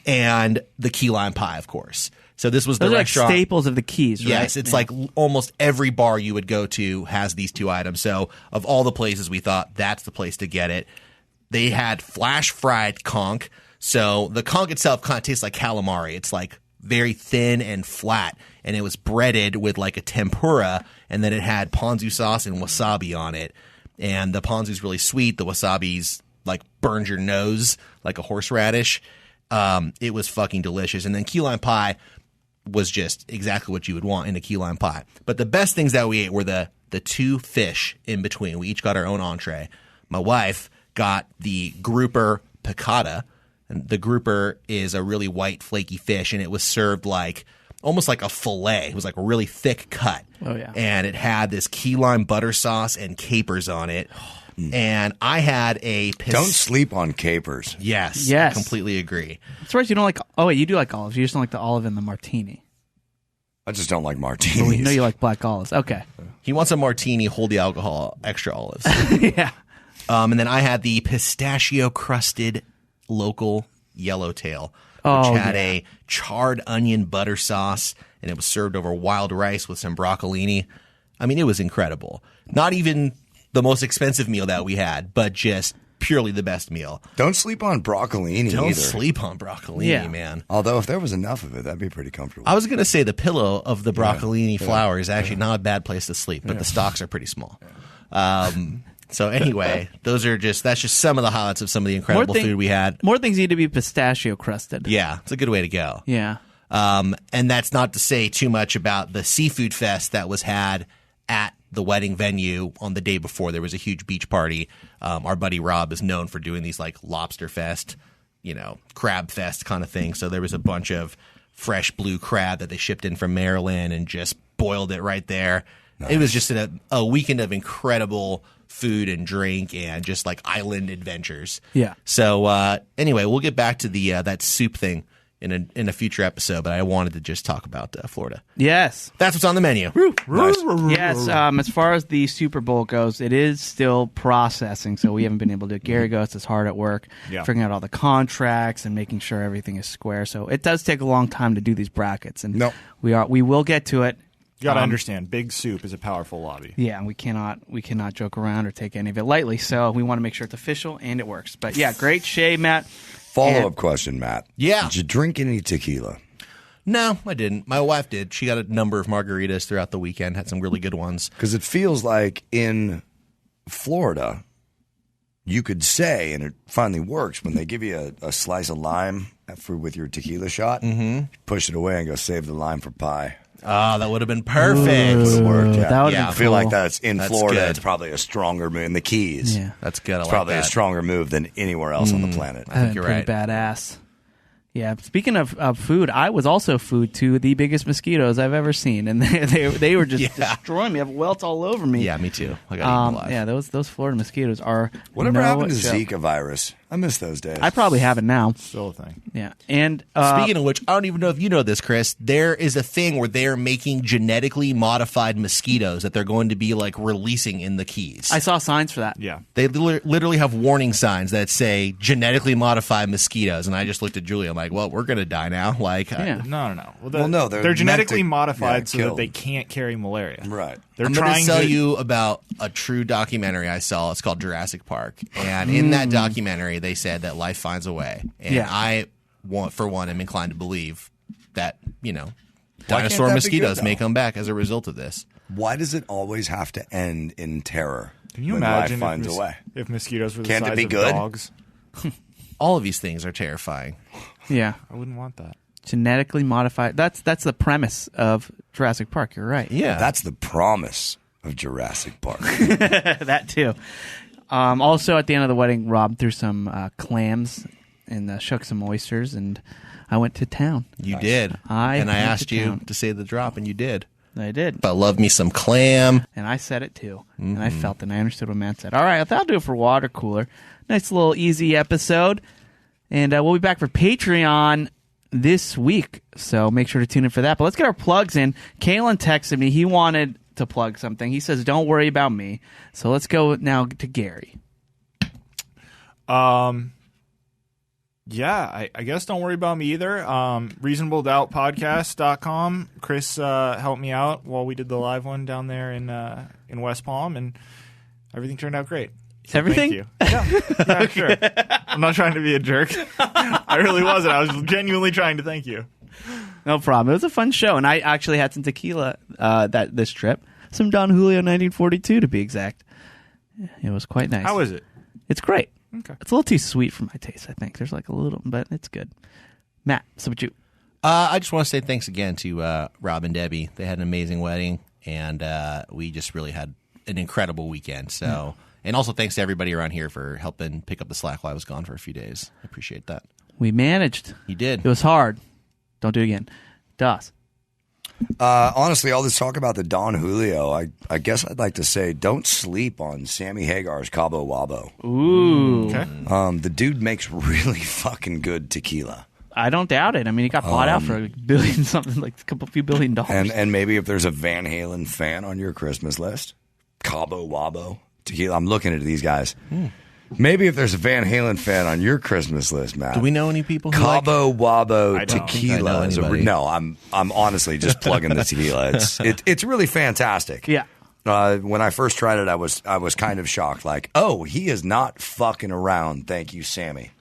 and the key lime pie, of course. So this was the Those are like restaurant. staples of the Keys, right? Yes, it's like almost every bar you would go to has these two items. So of all the places, we thought that's the place to get it. They had flash fried conch. So the conch itself kind of tastes like calamari. It's like very thin and flat, and it was breaded with like a tempura, and then it had ponzu sauce and wasabi on it. And the ponzu's really sweet. The wasabi's like burns your nose like a horseradish. It was fucking delicious. And then key lime pie was just exactly what you would want in a key lime pie. But the best things that we ate were the two fish in between. We each got our own entree. My wife got the grouper piccata. And the grouper is a really white, flaky fish, and it was served like almost like a fillet. It was like a really thick cut. Oh, yeah. And it had this key lime butter sauce and capers on it. And I had a Don't sleep on capers. Yes. Yes. I completely agree. I'm surprised you don't like. Oh wait, you do like olives. You just don't like the olive in the martini. I just don't like But we martinis. know you like black olives. Okay. He wants a martini, hold the alcohol, extra olives. Yeah. And then I had the pistachio crusted local yellowtail, which Oh, had yeah. a charred onion butter sauce, and it was served over wild rice with some broccolini. I mean, it was incredible. Not even the most expensive meal that we had, but just purely the best meal. Don't sleep on broccolini Don't either. sleep on broccolini, man. Although if there was enough of it, that'd be pretty comfortable. I was going to say the pillow of the broccolini flour is actually not a bad place to sleep, but the stalks are pretty small. So anyway, that's just some of the highlights of some of the incredible food we had. More things need to be pistachio crusted. Yeah, it's a good way to go. Yeah. And that's not to say too much about the seafood fest that was had at the wedding venue on the day before. There was a huge beach party. Our buddy Rob is known for doing these like lobster fest, crab fest kind of thing. So there was a bunch of fresh blue crab that they shipped in from Maryland and just boiled it right there. Nice. It was just a weekend of incredible food and drink and just like island adventures. Yeah. So anyway, we'll get back to the that soup thing in a future episode, but I wanted to just talk about Florida. Yes. That's what's on the menu. Nice. Yes. As far as the Super Bowl goes, it is still processing, so we haven't been able to. Gary Ghost is hard at work figuring out all the contracts and making sure everything is square. So it does take a long time to do these brackets, and we will get to it. You got to understand, Big Soup is a powerful lobby. Yeah, and we cannot joke around or take any of it lightly. So we want to make sure it's official and it works. But yeah, great shave, Matt. Follow-up question, Matt. Yeah. Did you drink any tequila? No, I didn't. My wife did. She got a number of margaritas throughout the weekend, had some really good ones. Because it feels like in Florida, you could say, and it finally works, when they give you a slice of lime with your tequila shot, you push it away and go save the lime for pie. Oh, that would have been perfect. Would have worked, yeah. That would I have feel cool. like that's in That's Florida. good. It's probably a stronger move. In the Keys, Yeah. That's good. it's probably a stronger move than anywhere else on the planet. I think you're pretty right. badass. Yeah. Speaking of food, I was also food to the biggest mosquitoes I've ever seen, and they were just destroying me. I have welts all over me. Yeah, me too. I got eaten alive. Yeah, those Florida mosquitoes are. Whatever no happened to joke. Zika virus? I miss those days. I probably have it now. Still a thing. Yeah, and Speaking of which, I don't even know if you know this, Chris. There is a thing where they're making genetically modified mosquitoes that they're going to be like releasing in the Keys. I saw signs for that. Yeah. They literally have warning signs that say genetically modified mosquitoes, and I just looked at Julia. I'm like, well, we're going to die now. Like, Yeah. No. Well, no, they're they're genetically meant to- modified so kill. that they can't carry malaria. Right. They're I'm going to trying tell to you about a true documentary I saw. It's called Jurassic Park, and in that documentary, they said that life finds a way. And I, for one, am inclined to believe that dinosaur that be mosquitoes good, may though? come back as a result of this. Why does it always have to end in terror? Can you when imagine life finds a way? if mosquitoes were the Can't it size be of good? dogs? All of these things are terrifying. Yeah, I wouldn't want that. genetically modified. That's the premise of Jurassic Park. You're right. Yeah. That's the promise of Jurassic Park. That too. Also, at the end of the wedding, Rob threw some clams and shook some oysters, and I went to town. You did. I and I went asked to you town. to say the drop, and you did. I did. But love me some clam. And I said it too. And I felt it, and I understood what Matt said. All right, that'll do it for Watercooler. Nice little easy episode. And we'll be back for Patreon this week, so make sure to tune in for that. But let's get our plugs in. Caelan texted me. He wanted to plug something. He says, don't worry about me. So let's go now to Gary. Yeah, I guess don't worry about me either. ReasonableDoubtPodcast.com. Chris helped me out while we did the live one down there in West Palm, and everything turned out great. So Everything? Thank you. Yeah, sure. I'm not trying to be a jerk. I really wasn't. I was genuinely trying to thank you. No problem. It was a fun show, and I actually had some tequila this trip. Some Don Julio 1942 to be exact. It was quite nice. How is it? It's great. Okay. It's a little too sweet for my taste, I think. There's like a little, but it's good. Matt, so what you? I just want to say thanks again to Rob and Debbie. They had an amazing wedding, and we just really had an incredible weekend. So, and also thanks to everybody around here for helping pick up the slack while I was gone for a few days. I appreciate that. We managed. You did. It was hard. Don't do it again. Das. Honestly, all this talk about the Don Julio, I guess I'd like to say don't sleep on Sammy Hagar's Cabo Wabo. Ooh. Okay. The dude makes really fucking good tequila. I don't doubt it. I mean, he got bought out for $1 billion, something like a few $1 billion. And maybe if there's a Van Halen fan on your Christmas list, Cabo Wabo tequila. I'm looking at these guys. Maybe if there's a Van Halen fan on your Christmas list, Matt. Do we know any people who like Cabo Wabo I don't think I know tequila? anybody. No, I'm honestly just plugging the tequila. It's really fantastic. Yeah. When I first tried it, I was kind of shocked. Like, oh, he is not fucking around. Thank you, Sammy.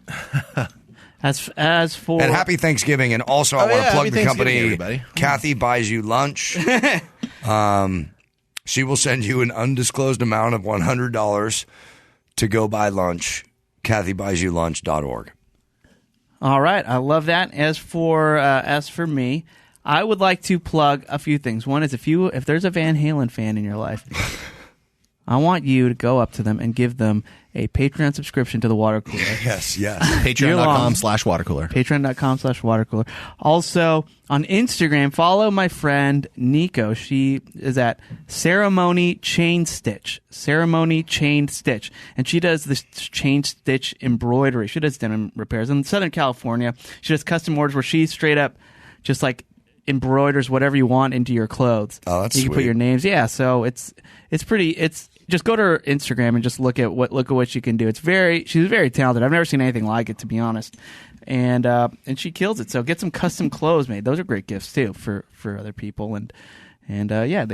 As for and happy Thanksgiving, and also I want to plug the company. Everybody. Kathy buys you lunch. She will send you an undisclosed amount of $100 to go buy lunch. KathyBuysYouLunch.org. All right, I love that. As for me, I would like to plug a few things. One is if there's a Van Halen fan in your life, I want you to go up to them and give them a Patreon subscription to the Watercooler. Yes. Patreon.com/Watercooler. Patreon.com/Watercooler. Also, on Instagram, follow my friend Nico. She is at Ceremony Chain Stitch. Ceremony Chain Stitch. And she does this chain stitch embroidery. She does denim repairs. In Southern California, she does custom orders where she straight up just like embroiders whatever you want into your clothes. Oh, that's you can sweet. put your names. Yeah, so it's just go to her Instagram and just look at what she can do. She's very talented. I've never seen anything like it, to be honest. And she kills it. So get some custom clothes made. Those are great gifts too for other people. And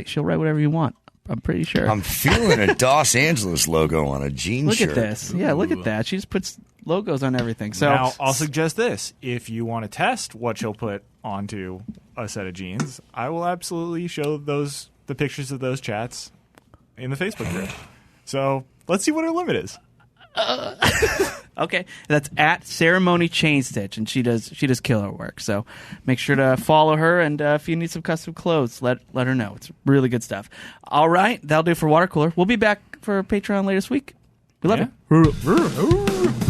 she'll write whatever you want. I'm pretty sure. I'm feeling a Los Angeles logo on a jean shirt. Look at this. Yeah, look at that. She just puts logos on everything. So now I'll suggest this: if you want to test what she'll put onto a set of jeans, I will absolutely show the pictures of those chats in the Facebook group. So let's see what her limit is. Okay, that's at Ceremony Chain Stitch, and she does killer work. So make sure to follow her, and if you need some custom clothes, let her know. It's really good stuff. All right, that'll do for Watercooler. We'll be back for Patreon later this week. We love you.